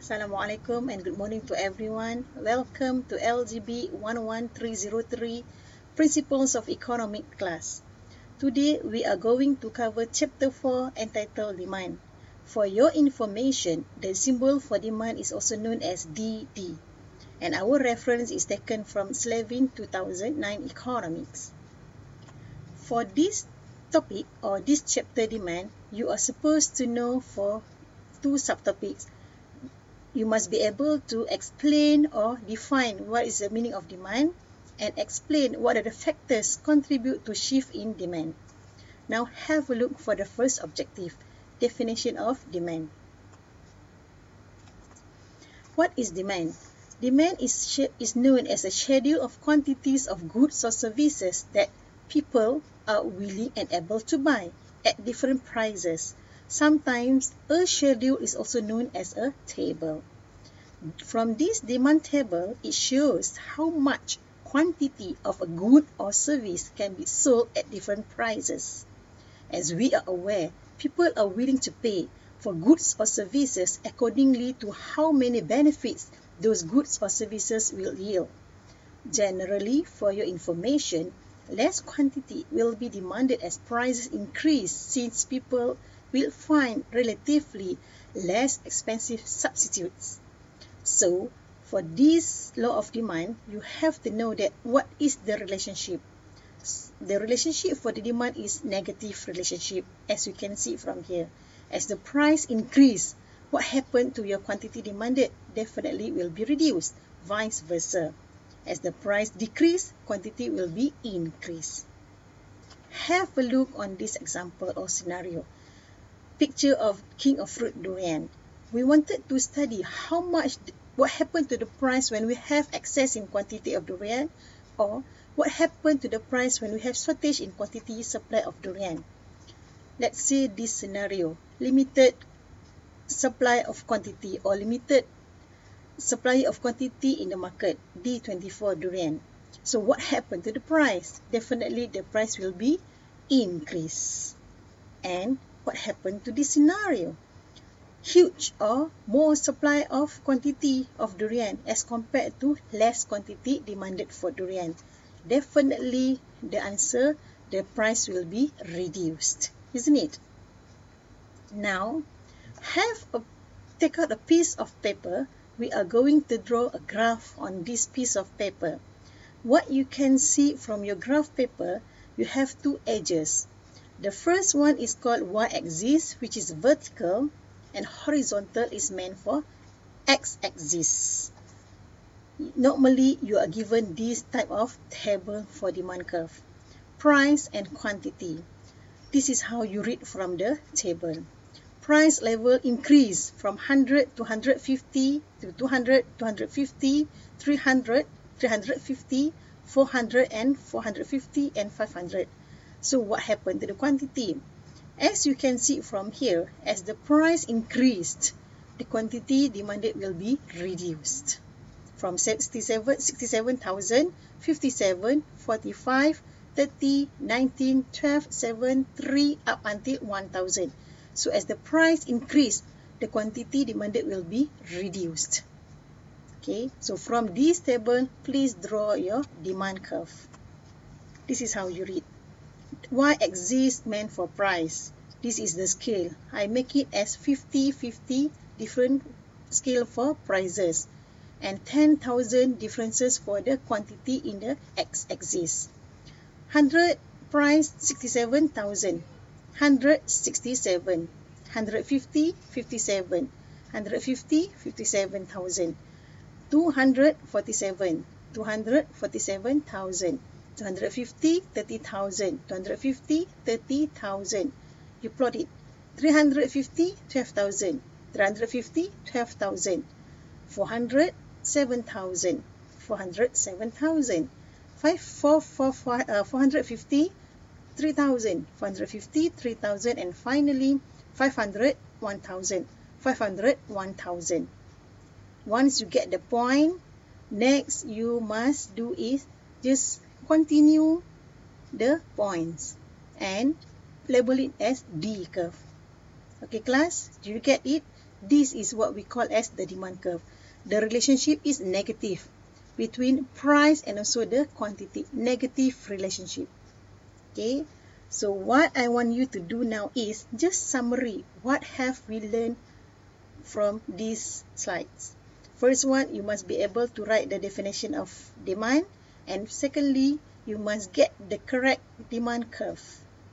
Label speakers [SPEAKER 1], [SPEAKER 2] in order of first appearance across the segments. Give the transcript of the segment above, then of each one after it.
[SPEAKER 1] Assalamualaikum and good morning to everyone. Welcome to LGB 11303 Principles of Economic class. Today we are going to cover chapter 4 entitled Demand. For your information, the symbol for demand is also known as DD, and our reference is taken from Slavin 2009 Economics. For this topic or this chapter demand, you are supposed to know for two subtopics. You must be able to explain or define what is the meaning of demand and explain what are the factors contribute to shift in demand. Now have a look for the first objective, definition of demand. What is demand? Demand is known as a schedule of quantities of goods or services that people are willing and able to buy at different prices. Sometimes a schedule is also known as a table. From this demand table, it shows how much quantity of a good or service can be sold at different prices. As we are aware, people are willing to pay for goods or services accordingly to how many benefits those goods or services will yield. Generally, for your information, less quantity will be demanded as prices increase since people will find relatively less expensive substitutes. So, for this law of demand, you have to know that what is the relationship. The relationship for the demand is negative relationship, as you can see from here. As the price increase, what happened to your quantity demanded definitely will be reduced, vice versa. As the price decrease, quantity will be increased. Have a look on this example or scenario. Picture of king of fruit durian. We wanted to study what happened to the price when we have excess in quantity of durian, or what happened to the price when we have shortage in quantity supply of durian. Let's say this scenario, limited supply of quantity or limited supply of quantity in the market, D24 durian. So what happened to the price? Definitely the price will be increased. And what happened to this scenario? Huge or more supply of quantity of durian as compared to less quantity demanded for durian. Definitely the answer, the price will be reduced, isn't it? Now, take out a piece of paper. We are going to draw a graph on this piece of paper. What you can see from your graph paper, you have two edges. The first one is called y-axis, which is vertical, and horizontal is meant for x-axis. Normally, you are given this type of table for demand curve. Price and quantity. This is how you read from the table. Price level increase from 100 to 150 to 200, 250, 300, 350, 400 and 450 and 500. So what happened to the quantity? As you can see from here, as the price increased, the quantity demanded will be reduced. From 67,000, 57, 45, 30, 19, 12, 7, 3 up until 1,000. So as the price increased, the quantity demanded will be reduced. Okay, so from this table, please draw your demand curve. This is how you read. Y-axis meant for price. This is the scale. I make it as 50-50 different scale for prices and 10,000 differences for the quantity in the x-axis. 100 price 67,000, 100 67, 150 57, 150 57,000, 200 47, 247,000. 250, 30,000, 250, 30,000. You plot it. 350, 12,000, 350, 12,000, 400, 7,000, 400, 7,000, 450, 3,000, 450, 3,000, and finally 500, 1,000, 500, 1,000. Once you get the point, next you must do is just continue the points and label it as D curve. Okay class, do you get it? This is what we call as the demand curve. The relationship is negative between price and also the quantity, negative relationship. Okay, so what I want you to do now is just summary. What have we learned from these slides? First one, you must be able to write the definition of demand, and secondly, you must get the correct demand curve.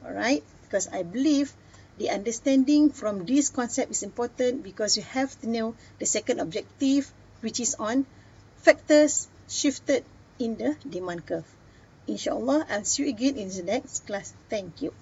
[SPEAKER 1] Alright, because I believe the understanding from this concept is important, because you have to know the second objective, which is on factors shifted in the demand curve. Inshallah, I'll see you again in the next class. Thank you.